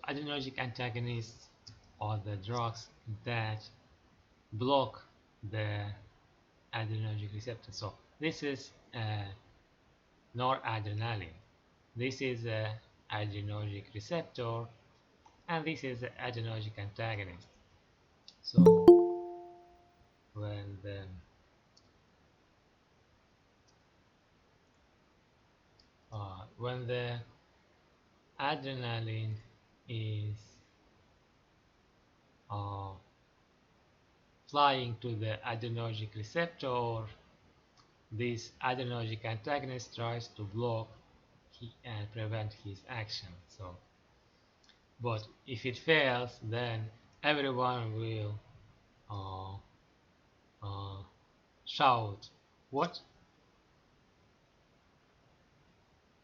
adrenergic antagonists are the drugs that block the adrenergic receptor. So this is noradrenaline. This is a adrenergic receptor, and this is the adrenergic antagonist. So when the adrenaline is uh, flying to the adrenergic receptor, this adrenergic antagonist tries to block and prevent his action. So, but if it fails, then everyone will uh, uh, shout, "What?"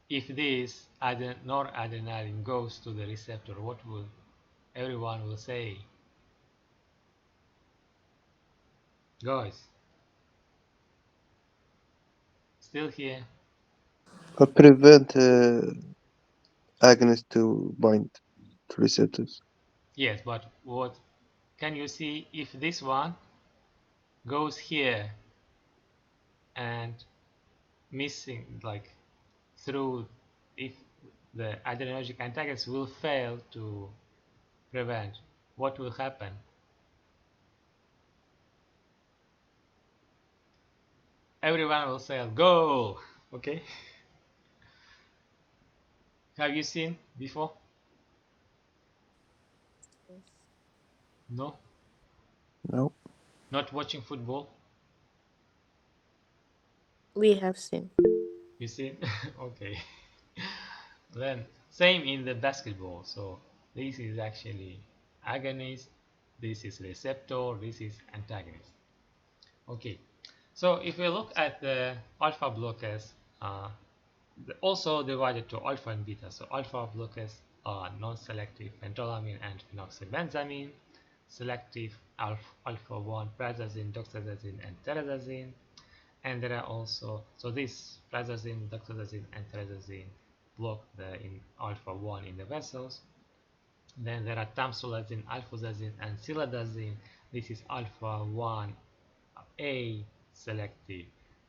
If this noradrenaline goes to the receptor, what will everyone will say? Guys, still here? Prevent agonists to bind to receptors. Yes, but what can you see if this one goes here and missing like through, if the adrenergic antagonist will fail to prevent, what will happen? Everyone will say go. Okay, have you seen before? Yes. No, No. not watching football. We have seen. You see? Okay. Then same in the basketball. So this is actually agonist, this is receptor, this is antagonist. Okay. So if we look at the alpha blockers, uh, also divided to alpha and beta. So alpha blockers are non-selective phentolamine and phenoxybenzamine, selective alpha 1 prazosin, doxazazine, and terazazine. And there are also, so this prazosin, doxazazine, and terazazine block the in alpha 1 in the vessels. Then there are tamsulazine, alfazazine, and silidazine. This is alpha 1A selective.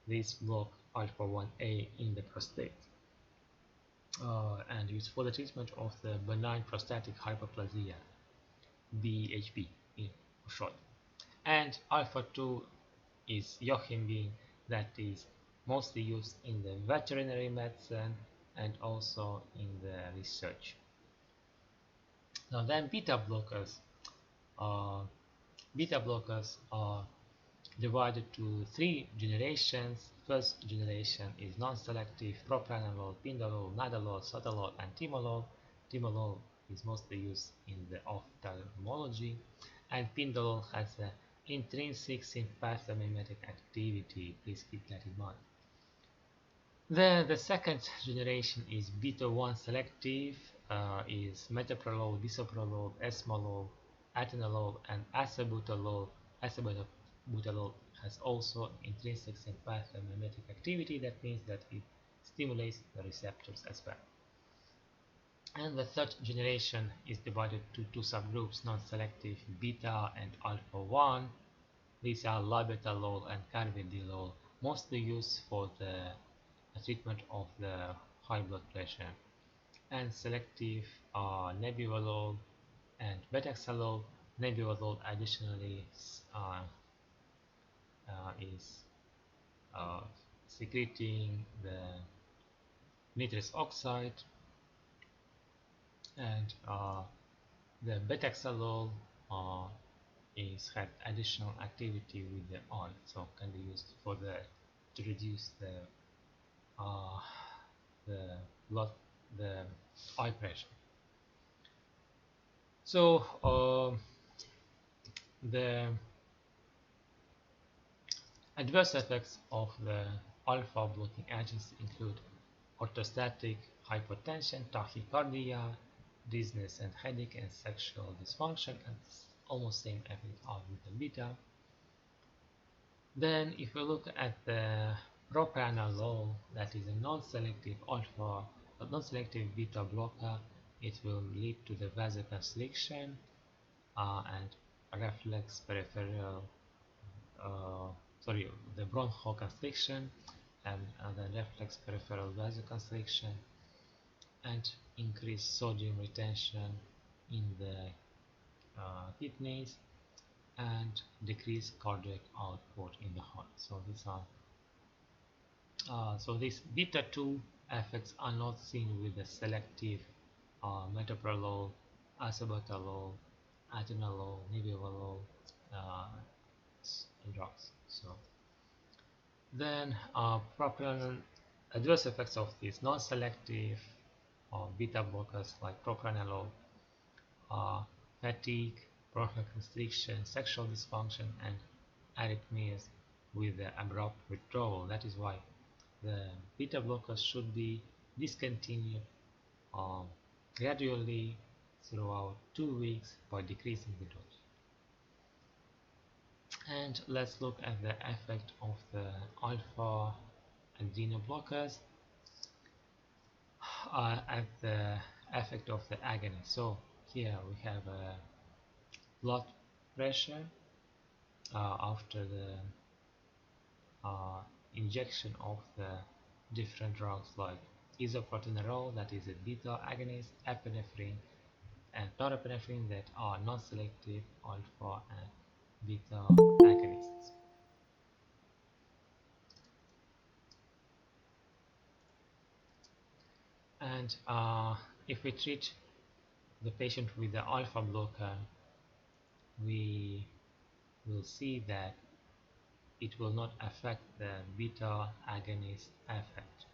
These block alpha 1A in the prostate and used for the treatment of the benign prostatic hyperplasia, BHP in short. And alpha 2 is yohimbine, that is mostly used in the veterinary medicine and also in the research. Now then uh, beta blockers are divided to three generations. First generation is non-selective propranolol, pindolol, nadolol, sotalol, and timolol. Timolol is mostly used in the ophthalmology, and pindolol has an intrinsic sympathomimetic activity. Please keep that in mind. Then the second generation is beta 1 selective, is metoprolol, bisoprolol, esmolol, atenolol, and acebutolol. Acebutolol has also intrinsic sympathomimetic activity. That means that it stimulates the receptors as well. And the third generation is divided to two subgroups, non-selective beta and alpha 1. These are labetalol and carvedilol, mostly used for the treatment of the high blood pressure, and selective nebivolol and betaxolol. Nebivolol additionally uh, is uh, secreting the nitrous oxide, and the betaxolol uh, is had additional activity with the oil, so can be used for the to reduce uh, the blood the oil pressure. So the adverse effects of the alpha blocking agents include orthostatic hypotension, tachycardia, dizziness and headache, and sexual dysfunction, and almost same effect as with the beta. Then if we look at the propranolol, that is a non-selective beta blocker, it will lead to the vasoconstriction and reflex peripheral, uh, sorry, the bronchoconstriction and the reflex peripheral vasoconstriction, and increased sodium retention in the kidneys, and decreased cardiac output in the heart. So these beta 2 effects are not seen with the selective metoprolol, acebutolol, atenolol, nebivolol uh, drugs. So then propranolol, adverse effects of these non-selective beta blockers like propranolol, uh, fatigue, bronchoconstriction, sexual dysfunction, and arrhythmias with the abrupt withdrawal. That is why the beta blockers should be discontinued um, gradually throughout 2 weeks by decreasing the dose. And let's look at the effect of the alpha adrenal blockers at the effect of the agonist. So here we have blood pressure after the uh, injection of the different drugs like isoprotenolol, that is a beta agonist, epinephrine, and norepinephrine, that are non-selective alpha and beta agonists. And if we treat the patient with the alpha blocker, we will see that it will not affect the beta agonist effect.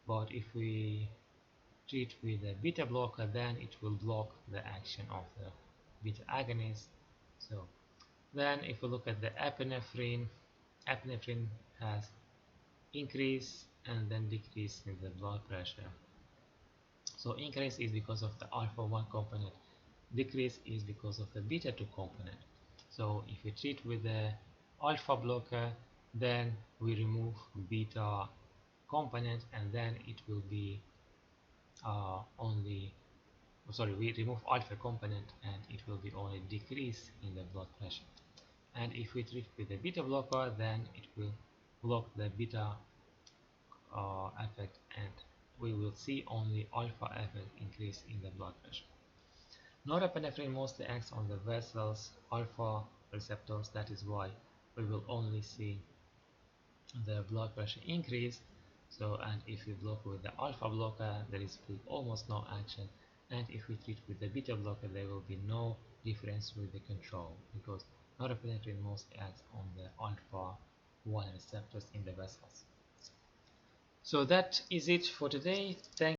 But if we treat with a beta blocker, then it will block the action of the beta agonist. So then if we look at the epinephrine, epinephrine has increase and then decrease in the blood pressure. So increase is because of the alpha 1 component, decrease is because of the beta 2 component. So if we treat with the alpha blocker, then we remove beta component, and then it will be only, sorry, we remove alpha component and it will be only decrease in the blood pressure. And if we treat with the beta blocker, then it will block the beta effect, and we will see only alpha effect increase in the blood pressure. Norepinephrine mostly acts on the vessel's alpha receptors. That is why we will only see the blood pressure increase. So, and if we block with the alpha blocker, there is almost no action, and if we treat with the beta blocker, there will be no difference with the control, because norepinephrine mostly acts on the alpha 1 receptors in the vessels. So that is it for today. Thank